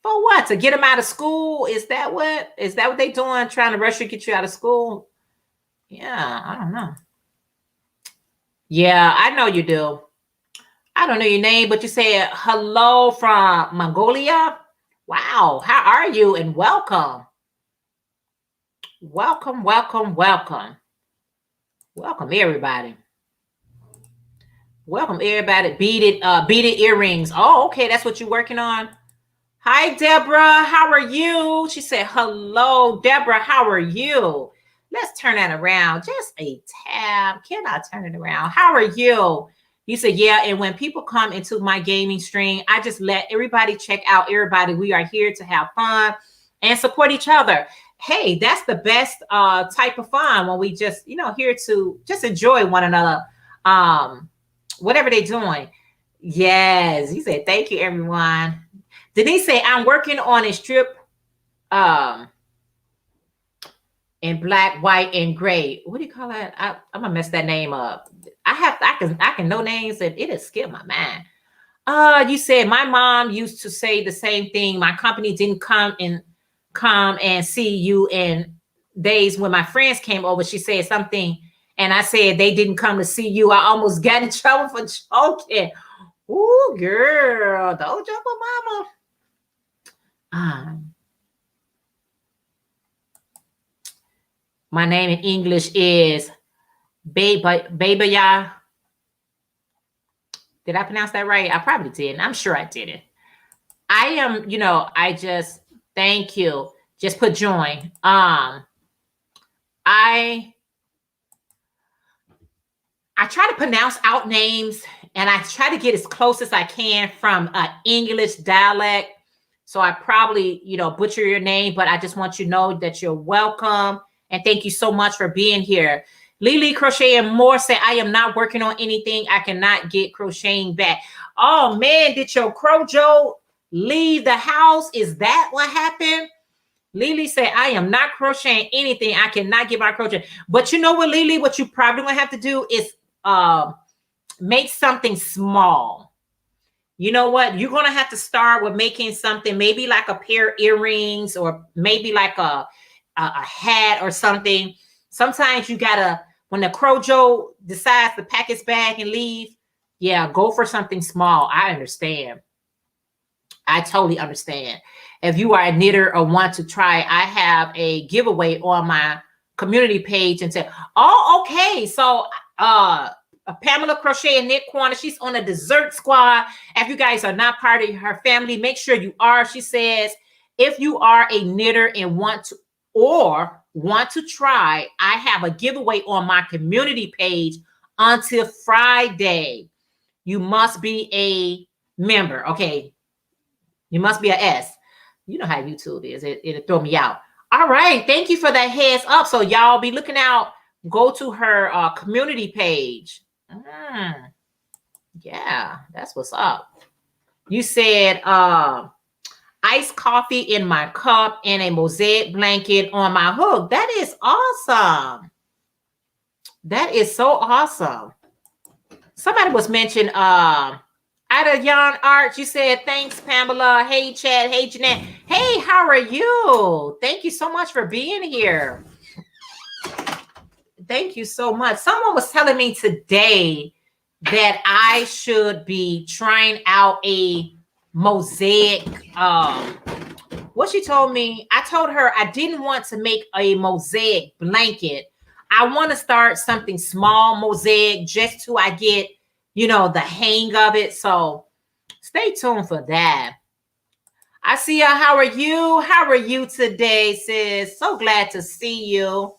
for what? To get them out of school? Is that what they doing? Trying to rush you, get you out of school? Yeah, I don't know. Yeah, I know you do. I don't know your name, but you said hello from Mongolia. Wow, how are you? And welcome. Welcome, welcome, welcome. Welcome, everybody. Welcome, everybody. Beaded earrings. Oh, okay, that's what you're working on. Hi, Deborah. How are you? She said, hello, Deborah. How are you? Let's turn that around. Just a tab. Can I turn it around? How are you? You said, yeah. And when people come into my gaming stream, I just let everybody check out everybody. We are here to have fun and support each other. Hey, that's the best type of fun when we just, you know, here to just enjoy one another. Whatever they're doing. Yes. He said, thank you, everyone. Denise said, I'm working on a strip in black, white, and gray. What do you call that? I'm gonna mess that name up. I can know names and it'll skip my mind. You said my mom used to say the same thing. My company didn't come and see you in days when my friends came over. She said something, and I said they didn't come to see you. I almost got in trouble for joking. Ooh, girl, don't joke with mama. My name in English is Babaya. Did I pronounce that right? I probably didn't. I'm sure I didn't. I am, you know, I just thank you. Just put join. I try to pronounce out names and I try to get as close as I can from English dialect. So I probably, you know, butcher your name, but I just want you to know that you're welcome. And thank you so much for being here. Lily Crochet and More say, I am not working on anything. I cannot get crocheting back. Oh, man, did your Crojo leave the house? Is that what happened? Lily said, I am not crocheting anything. I cannot get my crochet. But you know what, Lily? What you probably going to have to do is make something small. You know what? You're going to have to start with making something, maybe like a pair of earrings or maybe like a hat or something. Sometimes you gotta, when the Crojo decides to pack his bag and leave, yeah, go for something small. I understand. I totally understand. If you are a knitter or want to try, I have a giveaway on my community page and say, oh, okay. So Pamela Crochet and Knit Corner, she's on a dessert squad. If you guys are not part of her family, make sure you are. She says, if you are a knitter and want to try, I have a giveaway on my community page until Friday. You must be a member. Okay. You must be an S. You know how YouTube is. It'll throw me out. All right. Thank you for that heads up. So y'all be looking out. Go to her community page. Yeah, that's what's up. You said iced coffee in my cup and a mosaic blanket on my hook. That is awesome. That is so awesome. Somebody was mentioned, I Ida Yarn Arts, you said thanks, Pamela. Hey, Chad. Hey, Jeanette. Hey, how are you? Thank you so much for being here. Thank you so much. Someone was telling me today that I should be trying out a mosaic. What she told me, I told her I didn't want to make a mosaic blanket. I want to start something small, mosaic, just till I get, the hang of it. So stay tuned for that. I see you. How are you? How are you today, sis? So glad to see you.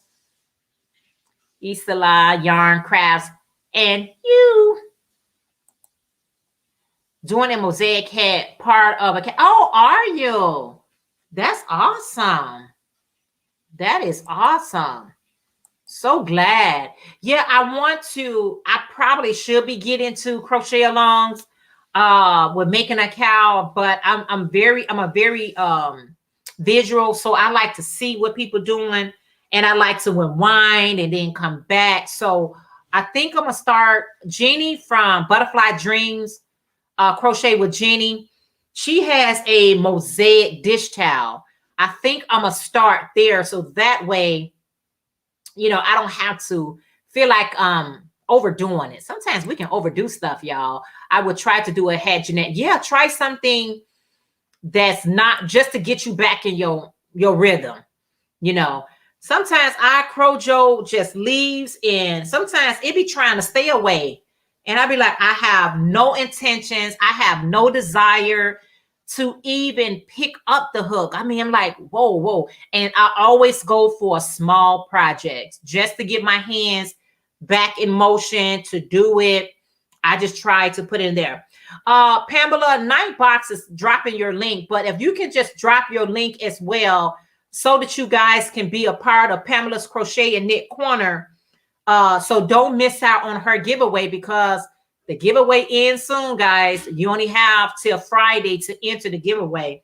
Isla Yarn Crafts and you. Doing a mosaic hat part of a. Oh, are you? That's awesome. That is awesome. So glad. Yeah, I probably should be getting to crochet alongs with making a cow, but I'm a very visual, so I like to see what people doing and I like to unwind and then come back. So I think I'm gonna start Jeannie from Butterfly Dreams, Crochet with Jeannie. She has a mosaic dish towel. I think I'm gonna start there so that way I don't have to feel like overdoing it. Sometimes we can overdo stuff, y'all. I would try to do a hat, Jeanette. Yeah, try something that's not just to get you back in your rhythm. Sometimes I crojo just leaves and sometimes it be trying to stay away. And I be like, I have no intentions. I have no desire to even pick up the hook. I mean, I'm like, whoa. And I always go for small projects just to get my hands back in motion to do it. I just try to put it in there. Pamela, Nightbox is dropping your link, but if you can just drop your link as well so that you guys can be a part of Pamela's Crochet and Knit Corner. So don't miss out on her giveaway because the giveaway ends soon, guys. You only have till Friday to enter the giveaway,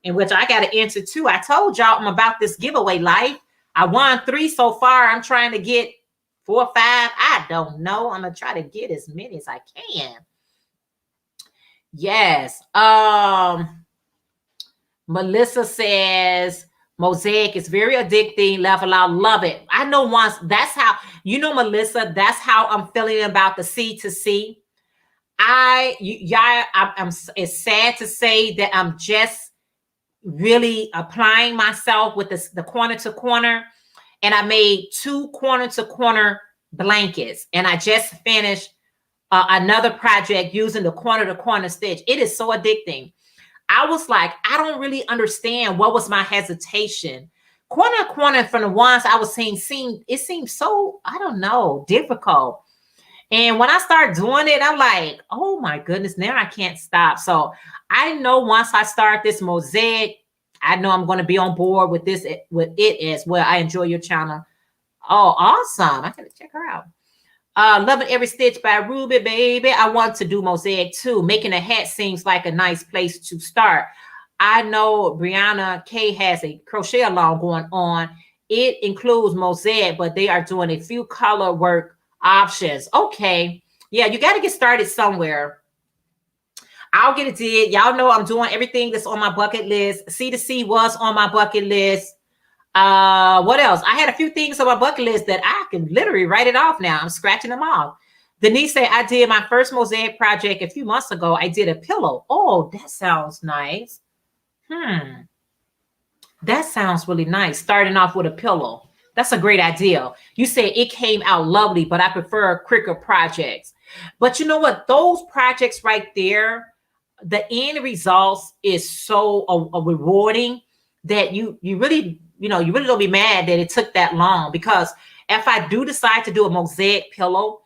in which I got to enter too. I told y'all I'm about this giveaway life. I won 3 so far. I'm trying to get 4 or 5. I don't know. I'm going to try to get as many as I can. Yes. Melissa says, mosaic is very addicting. Level out. Love it. I know once. That's how, Melissa, that's how I'm feeling about the C2C. It's sad to say that I'm just really applying myself with the corner to corner. And I made 2 corner to corner blankets. And I just finished another project using the corner to corner stitch. It is so addicting. I was like, I don't really understand what was my hesitation. Corner to corner from the ones I was seeing seemed so, I don't know, difficult. And when I start doing it, I'm like, oh my goodness, now I can't stop. So I know once I start this mosaic, I know I'm going to be on board with it as well. I enjoy your channel. Oh, awesome. I gotta check her out. Loving Every Stitch by Ruby, baby. I want to do mosaic too. Making a hat seems like a nice place to start. I know Brianna K has a crochet along going on. It includes mosaic, but they are doing a few color work options. Okay. Yeah, you got to get started somewhere. I'll get it did. Y'all know I'm doing everything that's on my bucket list. C2C was on my bucket list. What else? I had a few things on my bucket list that I can literally write it off now. I'm scratching them off. Denise said, I did my first mosaic project a few months ago. I did a pillow. Oh, that sounds nice. That sounds really nice. Starting off with a pillow. That's a great idea. You said it came out lovely, but I prefer quicker projects. But you know what? Those projects right there, the end results is so rewarding that you really don't be mad that it took that long. Because if I do decide to do a mosaic pillow,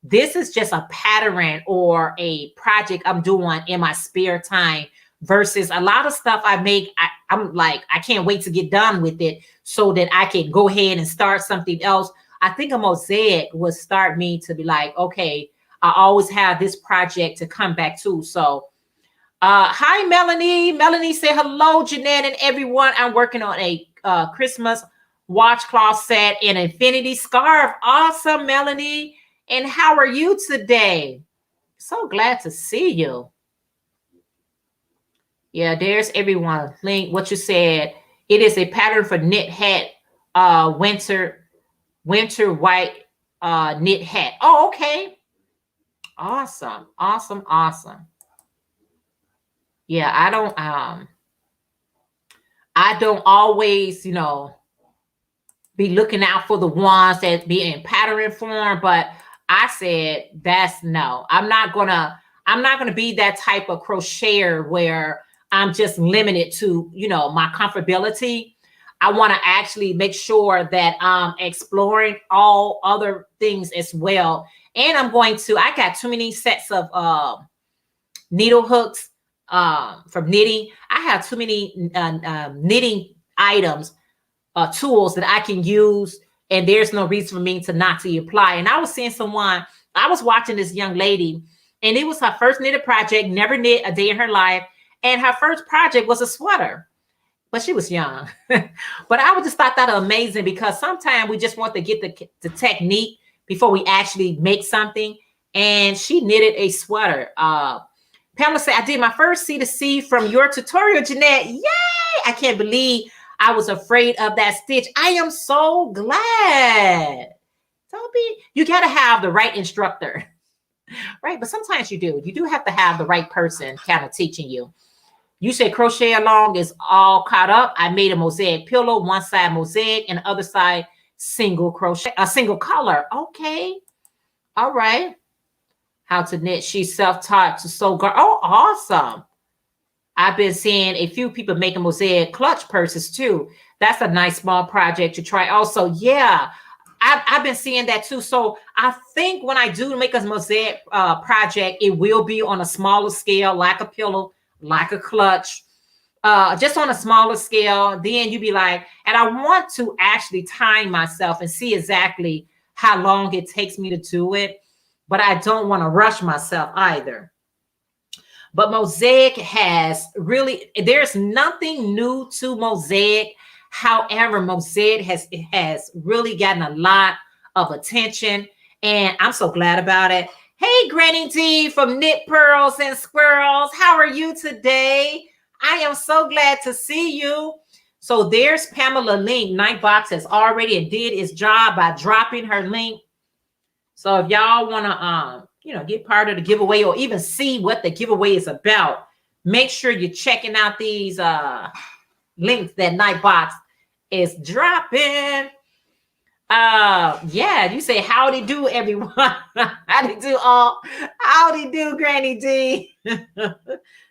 this is just a pattern or a project I'm doing in my spare time versus a lot of stuff I make. I'm like, I can't wait to get done with it so that I can go ahead and start something else. I think a mosaic would start me to be like, okay, I always have this project to come back to. So hi, Melanie. Melanie said, hello, Jeanette and everyone. I'm working on a Christmas washcloth set and infinity scarf. Awesome, Melanie. And how are you today? So glad to see you. Yeah, there's everyone. Link what you said. It is a pattern for knit hat, winter white knit hat. Oh, okay. Awesome. Awesome. Awesome. Yeah, I don't always, be looking out for the ones that be in pattern form, but I said that's no. I'm not gonna be that type of crocheter where I'm just limited to, my comfortability. I want to actually make sure that I'm exploring all other things as well. And I got too many sets of needle hooks from knitting. I have too many knitting items, tools that I can use, and there's no reason for me to not to apply. And I was seeing someone, I was watching this young lady, and it was her first knitted project, never knit a day in her life. And her first project was a sweater, but she was young. But I would just thought that amazing, because sometimes we just want to get the technique before we actually make something. And she knitted a sweater. Pamela said, I did my first C2C from your tutorial, Jeanette. Yay! I can't believe I was afraid of that stitch. I am so glad. You got to have the right instructor, right? But sometimes you do. You do have to have the right person kind of teaching you. You said crochet along is all caught up. I made a mosaic pillow, one side mosaic and the other side single crochet, a single color. Okay. All right. How to knit. She's self-taught to sew. Oh, awesome. I've been seeing a few people making mosaic clutch purses too. That's a nice small project to try. Also, yeah, I've been seeing that too. So I think when I do make a mosaic project, it will be on a smaller scale, like a pillow, like a clutch, just on a smaller scale. Then you be like, and I want to actually time myself and see exactly how long it takes me to do it, but I don't want to rush myself either. But mosaic there's nothing new to mosaic. However, mosaic has really gotten a lot of attention, and I'm so glad about it. Hey, Granny D from Knit Pearls and Squirrels. How are you today? I am so glad to see you. So there's Pamela link. Nightbox has already did its job by dropping her link. So if y'all want to, get part of the giveaway or even see what the giveaway is about, make sure you're checking out these links that Nightbox is dropping. Yeah, you say howdy do, everyone. Howdy do, Granny D.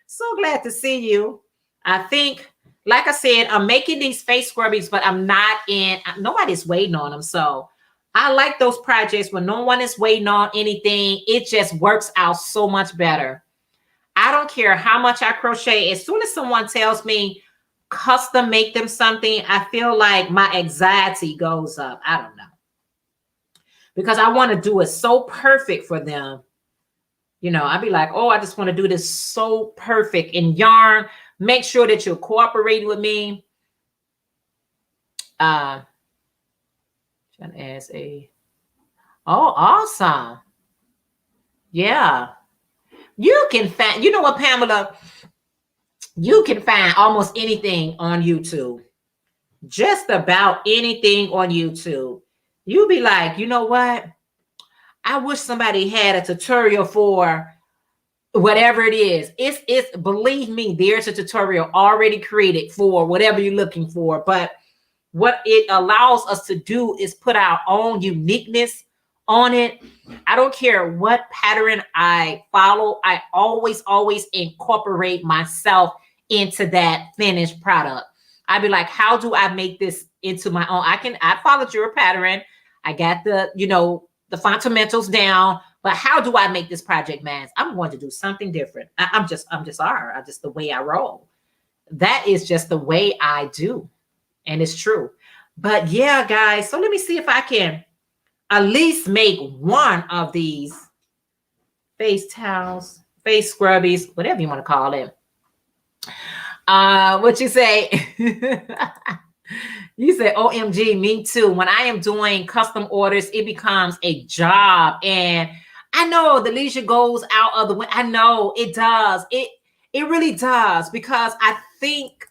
So glad to see you. I think, like I said, I'm making these face scrubbies, but nobody's waiting on them. So I like those projects when no one is waiting on anything. It just works out so much better. I don't care how much I crochet. As soon as someone tells me custom make them something, I feel like my anxiety goes up. I don't know. Because I want to do it so perfect for them. I'd be like, oh, I just want to do this so perfect. In yarn, make sure that you're cooperating with me. Oh, awesome. Yeah. You can find, you know what, Pamela? You can find almost anything on YouTube. Just about anything on YouTube. You'll be like, you know what? I wish somebody had a tutorial for whatever it is. It's believe me, there's a tutorial already created for whatever you're looking for. But what it allows us to do is put our own uniqueness on it. I don't care what pattern I follow. I always incorporate myself into that finished product. I'd be like, how do I make this into my own? I followed your pattern. I got the fundamentals down, but how do I make this project, man? I'm going to do something different. I'm just the way I roll. That is just the way I do. And it's true. But yeah, guys, so let me see if I can at least make one of these face towels, face scrubbies, whatever you want to call it. What you say? You say, OMG, me too. When I am doing custom orders, it becomes a job. And I know the leisure goes out of the way. I know it does. It really does, because I think,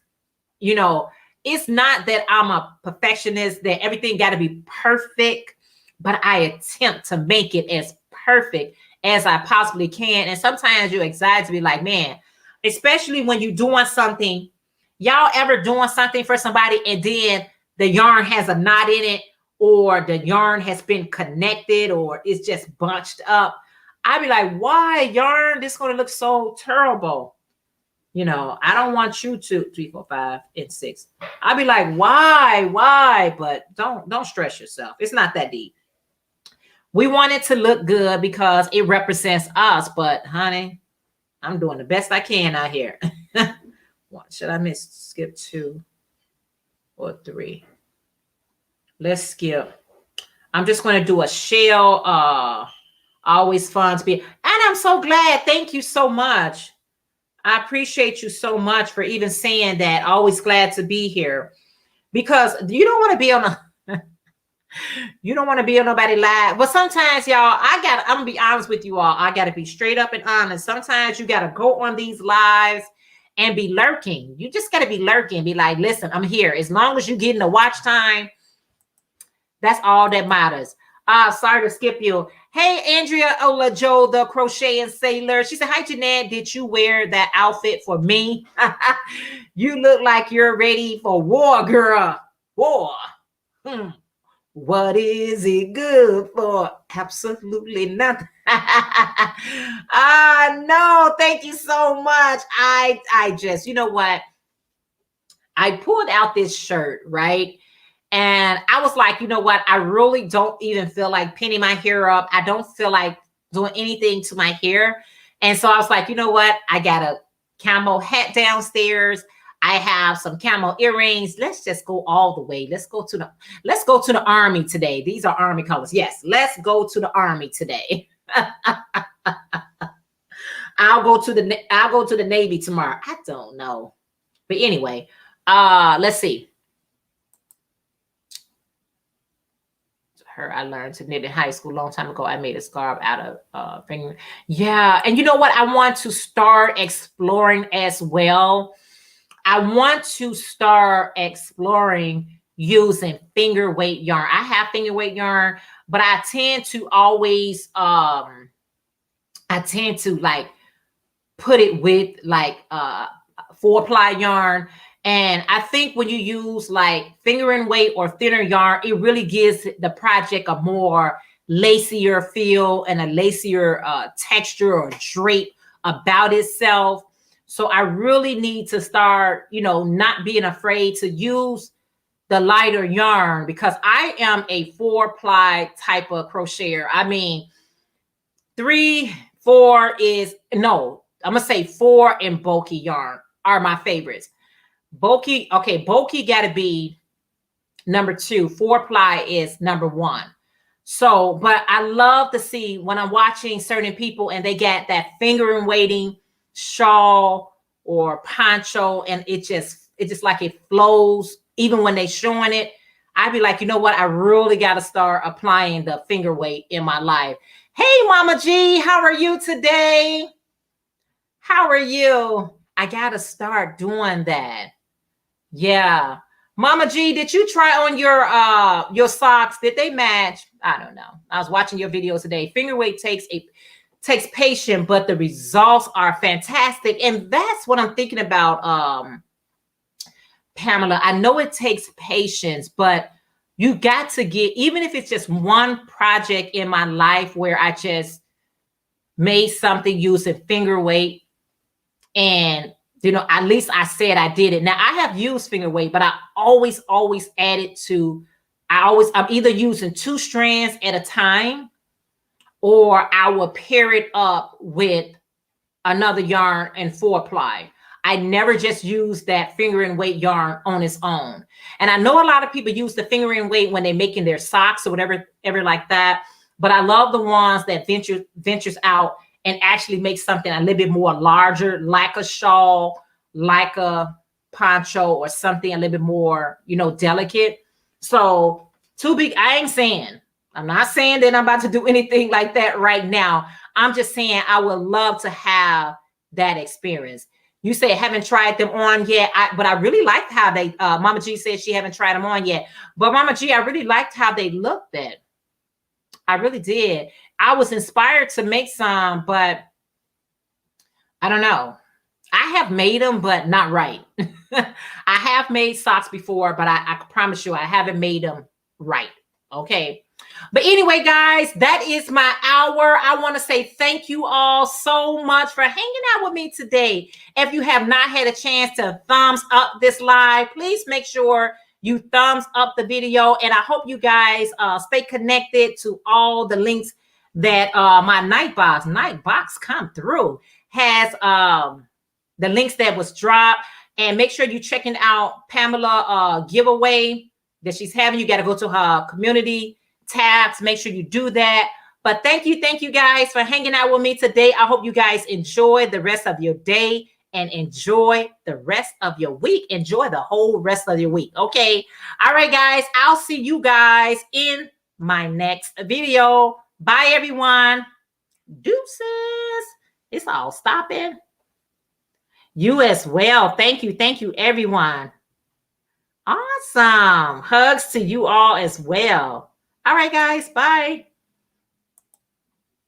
you know, it's not that I'm a perfectionist, that everything got to be perfect, but I attempt to make it as perfect as I possibly can. And sometimes you're excited to be like, man, especially when you're doing something, y'all ever doing something for somebody and then the yarn has a knot in it, or the yarn has been connected, or it's just bunched up. I'd be like, why, yarn? This is going to look so terrible. You know, I don't want you to 3, 4, 5, and 6. I'd be like, why? But don't stress yourself. It's not that deep. We want it to look good because it represents us. But honey, I'm doing the best I can out here. What should I skip 2 or 3? Let's skip. I'm just going to do a shell. Always fun to be. And I'm so glad. Thank you so much. I appreciate you so much for even saying that. Always glad to be here, because you don't want to be on a you don't want to be on nobody live. But sometimes, y'all, I'm gonna be honest with you all. I gotta be straight up and honest. Sometimes you gotta go on these lives and be lurking. You just gotta be lurking. Be like, listen, I'm here. As long as you get in the watch time, that's all that matters. Sorry to skip you. Hey, Andrea Olajo, the crochet and sailor. She said, hi, Jeanette. Did you wear that outfit for me? You look like you're ready for war, girl. War. What is it good for? Absolutely nothing. No, thank you so much. I just, you know what? I pulled out this shirt, right? And I was like, you know what? I really don't even feel like pinning my hair up. I don't feel like doing anything to my hair. And so I was like, you know what? I got a camo hat downstairs. I have some camo earrings. Let's just go all the way. Let's go to the army today. These are army colors. Yes, let's go to the army today. I'll go to the Navy tomorrow. I don't know. But anyway, let's see. I learned to knit in high school a long time ago. I made a scarf out of finger. Yeah. And you know what? I want to start exploring as well. I want to start exploring using finger weight yarn. I have finger weight yarn, but I tend to always, like put it with like 4-ply yarn. And I think when you use like fingering weight or thinner yarn, it really gives the project a more lacier feel and a lacier texture or drape about itself. So I really need to start, you know, not being afraid to use the lighter yarn, because I am a 4-ply type of crocheter. I mean, 3, 4 is, no, I'm going to say 4 and bulky yarn are my favorites. Bulky, okay, bulky got to be number 2. 4-ply is number 1. So, but I love to see when I'm watching certain people and they get that fingering weighting shawl or poncho, and it just like it flows even when they showing it. I'd be like, you know what? I really got to start applying the finger weight in my life. Hey, Mama G, how are you today? How are you? I got to start doing that. Yeah. Mama G, did you try on your socks? Did they match? I don't know. I was watching your videos today. Finger weight takes patience, but the results are fantastic. And that's what I'm thinking about, Pamela. I know it takes patience, but you got to get, even if it's just one project in my life where I just made something using finger weight, and you know, at least I said I did it. Now I have used finger weight, but I always add it to, I'm either using 2 strands at a time, or I will pair it up with another yarn and 4-ply. I never just use that fingering weight yarn on its own. And I know a lot of people use the fingering weight when they're making their socks or whatever like that. But I love the ones that ventures out and actually make something a little bit more larger, like a shawl, like a poncho, or something a little bit more, you know, delicate. So too big, I ain't saying I'm not saying that I'm about to do anything like that right now. I'm just saying I would love to have that experience. You say haven't tried them on yet, but I really liked how they. Mama G said she haven't tried them on yet, but Mama G, I really liked how they looked. That I really did. I was inspired to make some, but I don't know. I have made them, but not right. I have made socks before, but I promise you, I haven't made them right. Okay. But anyway, guys, that is my hour. I want to say thank you all so much for hanging out with me today. If you have not had a chance to thumbs up this live, please make sure you thumbs up the video. And I hope you guys stay connected to all the links that my Nightbox come through has the links that was dropped. And make sure you checking out Pamela giveaway that she's having. You got to go to her community tabs. Make sure you do that. But thank you guys for hanging out with me today. I hope you guys enjoy the rest of your day and enjoy the rest of your week. Enjoy the whole rest of your week. Okay. All right, guys. I'll see you guys in my next video. Bye, everyone. Deuces. It's all stopping. You as well. Thank you, everyone. Awesome. Hugs to you all as well. All right, guys. Bye.